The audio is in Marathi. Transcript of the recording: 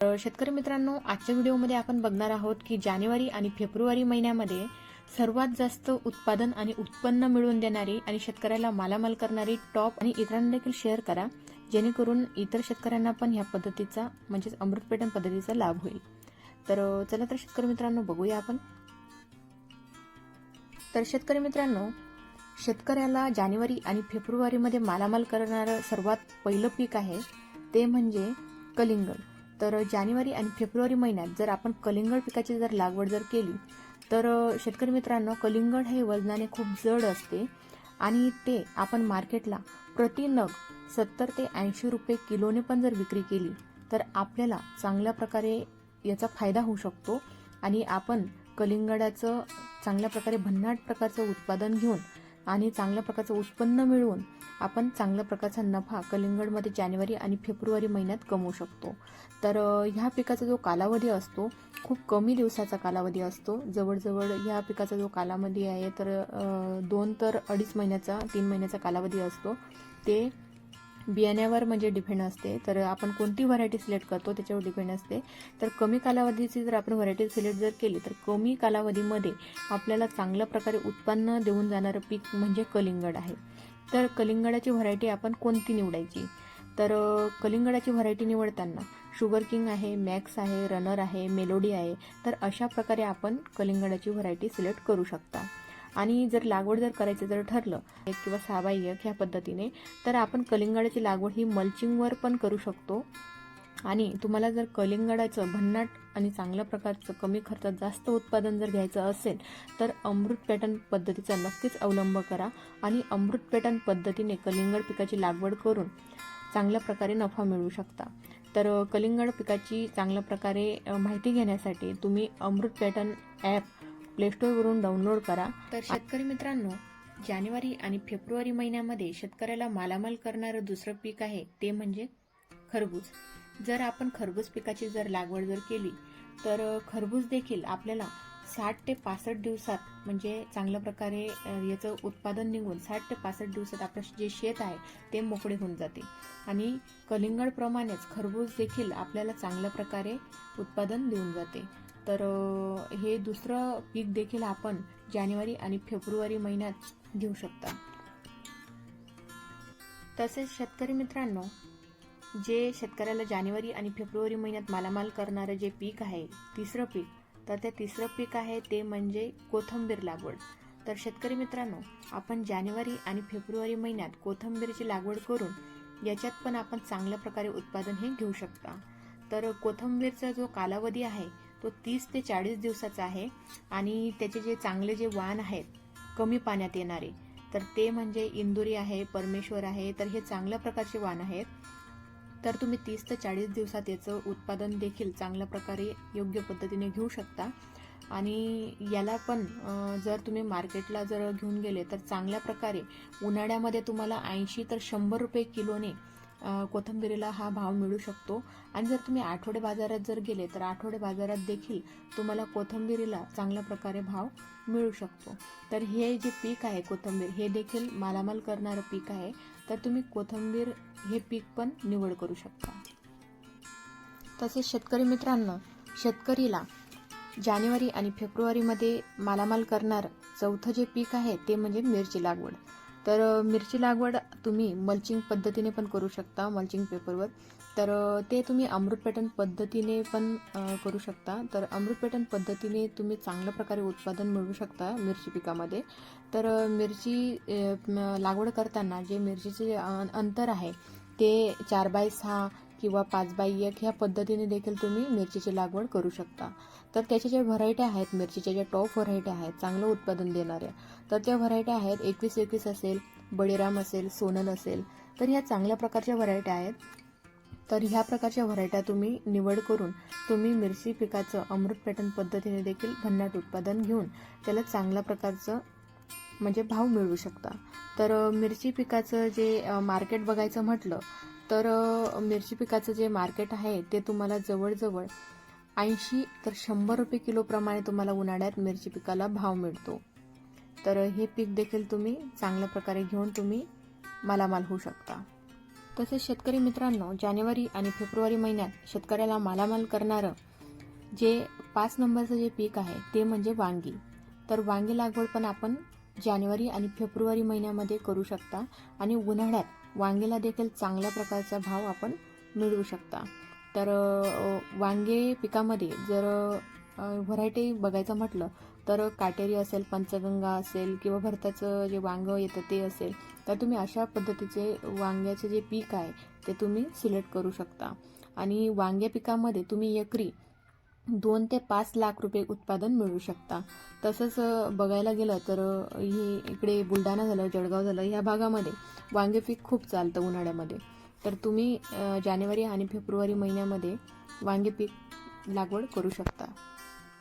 शेतकरी मित्रांनो, आजच्या व्हिडिओमध्ये आपण बघणार आहोत की जानेवारी आणि फेब्रुवारी महिन्यामध्ये सर्वात जास्त उत्पादन आणि उत्पन्न मिळवून देणारी आणि शेतकऱ्याला मालामाल करणारी टॉप आणि इतरांना देखील शेअर करा, जेणेकरून इतर शेतकऱ्यांना पण ह्या पद्धतीचा म्हणजेच अमृत पेटन पद्धतीचा लाभ होईल. तर चला तर शेतकरी मित्रांनो बघूया आपण. तर शेतकरी मित्रांनो, शेतकऱ्याला जानेवारी आणि फेब्रुवारीमध्ये मालामाल करणारं सर्वात पहिलं पीक आहे ते म्हणजे कलिंगड. तर जानेवारी आणि फेब्रुवारी महिन्यात जर आपण कलिंगड पिकाची जर लागवड जर केली तर शेतकरी मित्रांनो, कलिंगड हे वजनाने खूप जड असते आणि ते आपण मार्केटला प्रति नग 70 ते 80 रुपये किलोने पण जर विक्री केली तर आपल्याला चांगल्या प्रकारे याचा फायदा होऊ शकतो आणि आपण कलिंगडाचं चांगल्या प्रकारे भन्नाट प्रकारचं उत्पादन घेऊन आणि चांगल्या प्रकारचं उत्पन्न मिळवून आपण चांगल्या प्रकारचा नफा कलिंगडमध्ये जानेवारी आणि फेब्रुवारी महिन्यात कमवू शकतो. तर ह्या पिकाचा जो कालावधी असतो खूप कमी दिवसाचा कालावधी असतो. जवळजवळ ह्या पिकाचा जो कालावधी आहे तर 2 ते 2.5 महिन्याचा 3 महिन्याचा कालावधी असतो. ते बियाण्यावर म्हणजे डिपेंड असते. तर आपण कोणती व्हरायटी सिलेक्ट करतो त्याच्यावर डिपेंड असते. तर कमी कालावधीची जर आपण व्हरायटी सिलेक्ट जर केली तर कमी कालावधीमध्ये आपल्याला चांगल्या प्रकारे उत्पन्न देऊन जाणारं पीक म्हणजे कलिंगड आहे. तर कलिंगडाची व्हरायटी आपण कोणती निवडायची? तर कलिंगडाची व्हरायटी निवडताना शुगर किंग आहे, मॅक्स आहे, रनर आहे, मेलोडी आहे. तर अशा प्रकारे आपण कलिंगडाची व्हरायटी सिलेक्ट करू शकता. आणि जर लागवड जर करायचं जर ठरलं 1 किंवा 6x1 ह्या पद्धतीने तर आपण कलिंगडाची लागवड ही मल्चिंगवर पण करू शकतो. आणि तुम्हाला जर कलिंगडाचं भन्नाट आणि चांगल्या प्रकारचं कमी खर्चात जास्त उत्पादन जर घ्यायचं असेल तर अमृत पॅटर्न पद्धतीचा नक्कीच अवलंब करा आणि अमृत पॅटर्न पद्धतीने कलिंगड पिकाची लागवड करून चांगल्या प्रकारे नफा मिळवू शकता. तर कलिंगड पिकाची चांगल्या प्रकारे माहिती घेण्यासाठी तुम्ही अमृत पॅटर्न ॲप प्लेस्टोरवरून डाउनलोड करा. तर शेतकरी मित्रांनो, जानेवारी आणि फेब्रुवारी महिन्यामध्ये शेतकऱ्याला मालामाल करणारं दुसरं पीक आहे ते म्हणजे खरबूज. जर आपण खरबूज पिकाची जर लागवड जर केली तर खरबूज देखील आपल्याला 60 ते 65 दिवसात म्हणजे चांगल्या प्रकारे याचं उत्पादन निघून 60 ते 65 दिवसात आपलं जे शेत आहे ते मोकळे होऊन जाते. आणि कलिंगडप्रमाणेच खरबूज देखील आपल्याला चांगल्या प्रकारे उत्पादन देऊन जाते. तर हे दुसरं पीक देखील आपण जानेवारी आणि फेब्रुवारी महिन्यात घेऊ शकता. तसेच शेतकरी मित्रांनो, जे शेतकऱ्याला जानेवारी आणि फेब्रुवारी महिन्यात मालामाल करणारं जे पीक आहे तिसरं पीक, तर ते तिसरं पीक आहे ते म्हणजे कोथिंबीर लागवड. तर शेतकरी मित्रांनो, आपण जानेवारी आणि फेब्रुवारी महिन्यात कोथिंबीरची लागवड करून याच्यात पण आपण चांगल्या प्रकारे उत्पादन हे घेऊ शकता. तर कोथिंबीरचा जो कालावधी आहे तो 30 ते 40 दिवसाचा आहे आणि त्याचे जे चांगले जे वाण आहेत कमी पाण्यात येणारे तर ते म्हणजे इंदुरी आहे, परमेश्वर आहे. तर हे चांगल्या प्रकारचे वाण आहेत. तर तुम्ही 30 ते 40 दिवसात याचं उत्पादन देखील चांगल्या प्रकारे योग्य पद्धतीने घेऊ शकता. आणि याला पण जर तुम्ही मार्केटला जर घेऊन गेले तर चांगल्या प्रकारे उन्हाळ्यामध्ये तुम्हाला 80 तर 100 रुपये किलोने कोथिंबीरीला हा भाव मिळू शकतो. आणि जर तुम्ही आठवडे बाजारात जर गेले तर आठवडे बाजारात देखील तुम्हाला कोथिंबीरीला चांगल्या प्रकारे भाव मिळू शकतो. तर हे जे पीक आहे कोथिंबीर हे देखील मालामाल करणारं पीक आहे. तर तुम्ही कोथिंबीर हे पीक पण निवड करू शकता. तसेच शेतकरी मित्रांनो, शेतकरीला जानेवारी आणि फेब्रुवारीमध्ये मालामाल करणार चौथं जे पीक आहे ते म्हणजे मिरची लागवड. तर मिरची लागवड तुम्ही मल्चिंग पद्धतीने पण करू शकता, मल्चिंग पेपरवर. तर ते तुम्ही अमृत पॅटर्न पद्धतीने पण करू शकता. तर अमृत पॅटर्न पद्धतीने तुम्ही चांगल्या प्रकारे उत्पादन मिळवू शकता मिरची पिकामध्ये. तर मिरची लागवड करताना जे मिरचीचे जे अंतर आहे ते 4x6 किंवा 5x1 ह्या पद्धतीने देखील तुम्ही मिरचीची लागवड करू शकता. तर त्याच्या ज्या व्हरायटी आहेत मिरचीच्या ज्या टॉप व्हरायटी आहेत चांगलं उत्पादन देणाऱ्या, तर त्या व्हरायटी आहेत 2121 असेल, बळीराम असेल, सोनल असेल. तर ह्या चांगल्या प्रकारच्या व्हरायटी आहेत. तर ह्या प्रकारच्या व्हरायट्या तुम्ही निवड करून तुम्ही मिरची पिकाचं अमृत पॅटर्न पद्धतीने देखील भन्नाट उत्पादन घेऊन त्याला चांगल्या प्रकारचं म्हणजे भाव मिळवू शकता. तर मिरची पिकाचं जे मार्केट बघायचं म्हटलं तर मिरची पिकाचं जे मार्केट आहे ते तुम्हाला जवळजवळ 80 तर 100 रुपये किलोप्रमाणे तुम्हाला उन्हाळ्यात मिरची पिकाला भाव मिळतो. तर हे पीक देखील तुम्ही चांगल्या प्रकारे घेऊन तुम्ही मालामाल होऊ शकता. तसेच शेतकरी मित्रांनो, जानेवारी आणि फेब्रुवारी महिन्यात शेतकऱ्याला मालामाल करणारं जे 5 नंबरचं जे पीक आहे ते म्हणजे वांगी. तर वांगी लागवड पण आपण जानेवारी आणि फेब्रुवारी महिन्यामध्ये करू शकता आणि उन्हाळ्यात वांगीला देखील चांगल्या प्रकारचा भाव आपण मिळवू शकता. तर वांगे पिकामध्ये जर व्हरायटी बघायचं म्हटलं तर काटेरी असेल, पंचगंगा असेल किंवा भरताचं जे वांगं येतं ते असेल, तर तुम्ही अशा पद्धतीचे वांग्याचे जे पीक आहे ते तुम्ही सिलेक्ट करू शकता. आणि वांग्या पिकामध्ये तुम्ही एकरी 2 ते 5 लाख रुपये उत्पादन मिळवू शकता. तसंच बघायला गेलं तर हे इकडे बुलढाणा झालं, जळगाव झालं, ह्या भागामध्ये वांगे पीक खूप चालतं उन्हाळ्यामध्ये. तर तुम्ही जानेवारी आणि फेब्रुवारी महिन्यामध्ये वांगे पीक लागवड करू शकता.